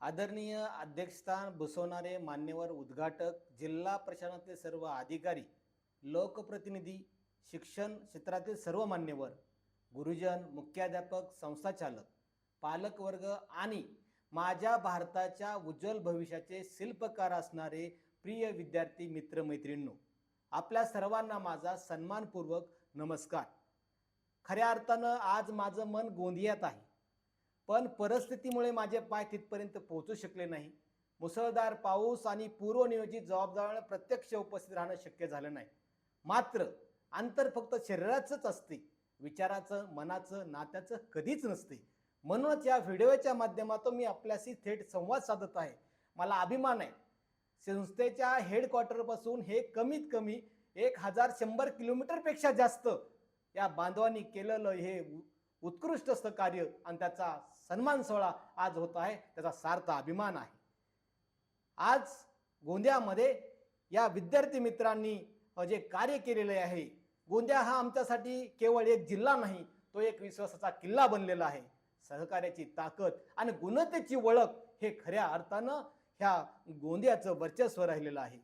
आदरणीय अध्यक्षस्थान बसवणारे मान्यवर उद्घाटक, जिल्हा प्रशासनातील सर्व अधिकारी, लोकप्रतिनिधी, शिक्षण क्षेत्रातील सर्व मान्यवर, गुरुजन, मुख्याध्यापक, संस्थाचालक, पालकवर्ग आणि माझ्या भारताच्या उज्ज्वल भविष्याचे शिल्पकार असणारे प्रिय विद्यार्थी मित्रमैत्रिणींनो, आपल्या सर्वांना माझा सन्मानपूर्वक नमस्कार. खऱ्या अर्थानं आज माझं मन गोंदियात आहे, पण परिस्थितीमुळे माझे पाय तिथपर्यंत पोहोचू शकले नाही. मुसळधार पाऊस आणि पूर्वनियोजित जबाबदारीने प्रत्यक्ष उपस्थित राहणं शक्य झालं नाही. मात्र अंतर फक्त शरीराचंच असते, विचाराचं, मनाचं, नात्याचं कधीच नसते. म्हणूनच या व्हिडिओच्या माध्यमातून मी आपल्याशी थेट संवाद साधत आहे. मला अभिमान आहे, संस्थेच्या हेडक्वार्टरपासून हे कमीत कमी 1100 किलोमीटरपेक्षा जास्त या बांधवांनी केलेलं हे उत्कृष्ट असं कार्य आणि त्याचा सन्मान सोहळा आज होत आहे, त्याचा सार्थ अभिमान आहे. आज गोंदियामध्ये या विद्यार्थी मित्रांनी जे कार्य केलेले आहे, गोंदिया हा आमच्यासाठी केवळ एक जिल्हा नाही, तो एक विश्वासाचा किल्ला बनलेला आहे. सहकार्याची ताकद आणि गुणवत्तेची ओळख हे खऱ्या अर्थानं ह्या गोंदियाचं वर्चस्व राहिलेलं आहे.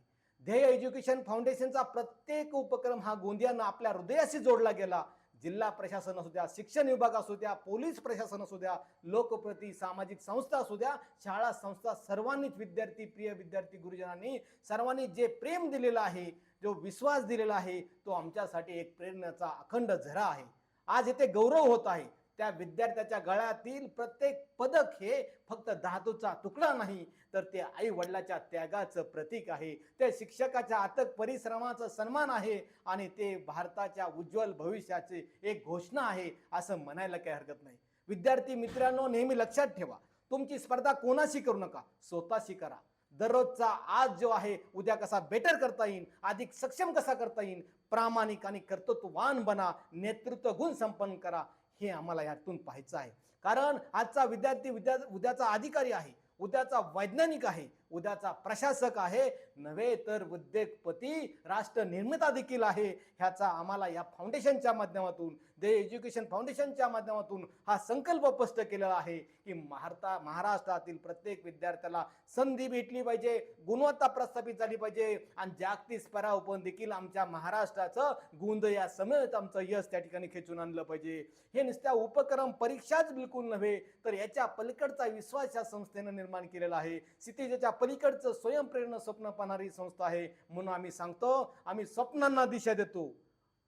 ध्येय एज्युकेशन फाउंडेशनचा प्रत्येक उपक्रम हा गोंदियानं आपल्या हृदयाशी जोडला गेला. जिल्हा प्रशासन असू द्या, शिक्षण विभाग असू द्या, पोलीस प्रशासन असू द्या, लोकप्रती, सामाजिक संस्था असू द्या, शाळा संस्था, सर्वांनीच विद्यार्थी, प्रिय विद्यार्थी गुरुजनांनी सर्वांनी जे प्रेम दिलेलं आहे, जो विश्वास दिलेला आहे, तो आमच्यासाठी एक प्रेरणेचा अखंड झरा आहे. आज इथे गौरव होत आहे. त्या विद्यार्थ्याच्या गळ्यातील प्रत्येक पदक हे फक्त धातूचा तुकडा नाही, तर ते आई वडिलाच्या त्यागाचं प्रतीक आहे. ते शिक्षकाच्या अथक परिश्रमाचा सन्मान आहे आणि ते भारताच्या उज्ज्वल भविष्याची एक घोषणा आहे, असं म्हणायला काही हरकत नाही. विद्यार्थी मित्रांनो, नेहमी लक्षात ठेवा, तुमची स्पर्धा कोणाशी करू नका, स्वतःशी करा. दररोजचा आज जो आहे, उद्या कसा बेटर करता येईल, अधिक सक्षम कसा करता येईल, प्रामाणिक आणि कर्तृत्ववान बना, नेतृत्व गुण संपन्न करा, हे आम्हाला यातून पाहायचं आहे. कारण आजचा विद्यार्थी उद्याचा अधिकारी आहे, उद्याचा वैज्ञानिक आहे, उद्याचा प्रशासक आहे, नव्हे तर उद्योगपती, राष्ट्र निर्माता देखील आहे. ह्याचा आम्हाला या फाउंडेशनच्या माध्यमातून, ध्येय एज्युकेशन फाउंडेशनच्या माध्यमातून हा संकल्प स्पष्ट केलेला आहे की महाराष्ट्रातील प्रत्येक विद्यार्थ्याला संधी भेटली पाहिजे, गुणवत्ता प्रस्थापित झाली पाहिजे आणि जागतिक स्तरावर पण देखील आमच्या महाराष्ट्राचं गोंदिया समेत आमचं यश त्या ठिकाणी खेचून आणलं पाहिजे. हे नुसत्या उपक्रम परीक्षाच बिलकुल नव्हे, तर याच्या पलीकडचा विश्वास या संस्थेनं निर्माण केलेला आहे. क्षितिजाच्या पलीकडचं स्वयंप्रेरणा स्वप्न पाहणारी संस्था आहे. म्हणून आम्ही सांगतो, आम्ही स्वप्नांना दिशा देतो,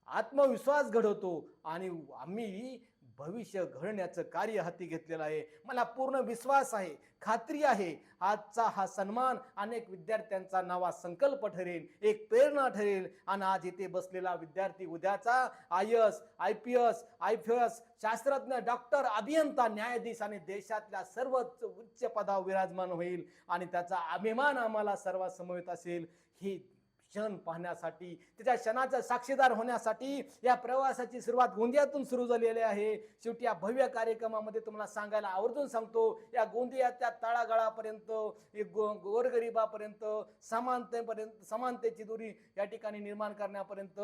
आत्मविश्वास घडवतो आणि आम्ही भविष्य घडण्याचं कार्य हाती घेतलेलं आहे. मला पूर्ण विश्वास आहे, खात्री आहे, आजचा हा सन्मान अनेक विद्यार्थ्यांचा नवा संकल्प ठरेल, एक प्रेरणा ठरेल आणि आज इथे बसलेला विद्यार्थी उद्याचा IAS, IPS, IFS, शास्त्रज्ञ, डॉक्टर, अभियंता, न्यायाधीश आणि देशातल्या सर्वच उच्च पदावर विराजमान होईल आणि त्याचा अभिमान आम्हाला सर्वांसमवेत असेल. ही क्षण पाहण्यासाठी, त्याच्या क्षणाचा साक्षीदार होण्यासाठी या प्रवासाची सुरुवात गोंदियातून सुरू झालेली आहे. शेवटी या भव्य कार्यक्रमामध्ये तुम्हाला सांगायला आवर्जून सांगतो, या गोंदियाच्या तळागाळापर्यंत, गोरगरिबापर्यंत, समानतेची दुरी या ठिकाणी निर्माण करण्यापर्यंत,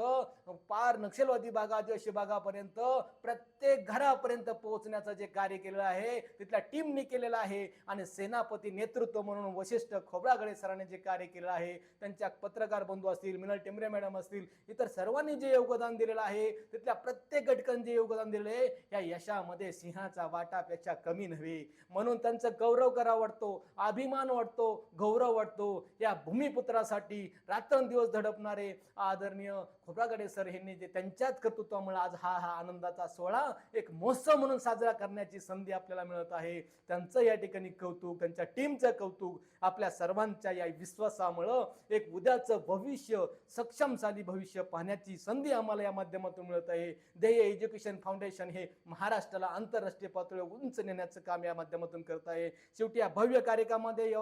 पार नक्षलवादी भागात, जोशी भागापर्यंत, प्रत्येक घरापर्यंत पोहोचण्याचं जे कार्य केलेलं आहे, तिथल्या टीमने केलेलं आहे आणि सेनापती नेतृत्व म्हणून वशिष्ठ खोब्रागडे सरांनी जे कार्य केलेलं आहे, त्यांच्या पत्रकार बंधू असतील, मिनल टेंबरे मॅडम असतील, इतर सर्वांनी जे योगदान दिलेलं आहे, तिथल्या प्रत्येक घटकांनी जे योगदान दिलेलं आहे, या यशामध्ये सिंहाचा वाटापेक्षा कमी नव्हे. म्हणून त्यांचं गौरव करावा वाटतो, अभिमान वाटतो, गौरव वाटतो. या भूमिपुत्रासाठी रात्रंदिवस धडपणारे आदरणीय खोब्रागडे सर यांनी जे त्यांच्याच कर्तृत्वामुळे आज हा आनंदाचा सोहळा एक महोत्सव म्हणून साजरा करण्याची संधी आपल्याला मिळत आहे. त्यांचं या ठिकाणी कौतुक, त्यांच्या टीमचं कौतुक, आपल्या सर्वांच्या या विश्वासामुळं एक उद्याचं भविष्य, सक्षमशाली भविष्य पाहण्याची संधी आम्हाला या माध्यमातून मिळत आहे. ध्येय एज्युकेशन फाउंडेशन हे महाराष्ट्राला आंतरराष्ट्रीय पातळीवर उंच नेण्याचं काम या माध्यमातून करत आहे. शेवटी या भव्य कार्यक्रमामध्ये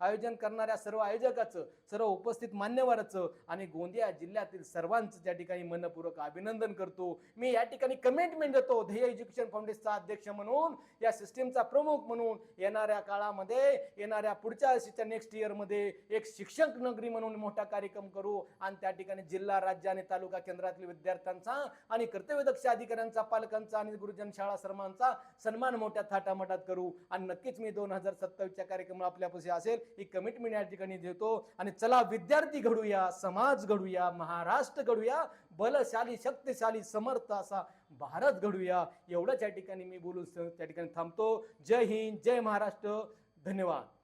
आयोजन करणाऱ्या सर्व आयोजकाचं, सर्व उपस्थित मान्यवराचं आणि गोंदिया जिल्ह्यातील सर्वांचं सर्वांचं त्या ठिकाणी मनपूर्वक अभिनंदन करतो. मी या ठिकाणी कमिटमेंट देतो, ध्येय एज्युकेशन फाउंडेशनचा अध्यक्ष म्हणून, या सिस्टीमचा प्रमुख म्हणून, येणाऱ्या काळामध्ये, येणाऱ्या पुढच्या वर्षीच्या नेक्स्ट इयरमध्ये एक शिक्षक नगरी म्हणून मोठा कार्यक्रम करू आणि त्या ठिकाणी जिल्हा, राज्य आणि तालुका केंद्रातील विद्यार्थ्यांचा आणि कर्तव्यदक्ष अधिकाऱ्यांचा, पालकांचा आणि गुरुजन शाळा सर्वांचा सन्मान मोठ्या थाटामाटात करू. आणि नक्कीच मी 2027च्या कार्यक्रम आपल्यापाशी असेल ही कमिटमेंट या ठिकाणी देतो. आणि चला विद्यार्थी घडूया, समाज घडूया, महाराष्ट्र घडूया, बलशाली, शक्तिशाली, समर्थ असा भारत घडूया. एवढंच या ठिकाणी मी बोलून त्या ठिकाणी थांबतो. जय हिंद, जय महाराष्ट्र, धन्यवाद.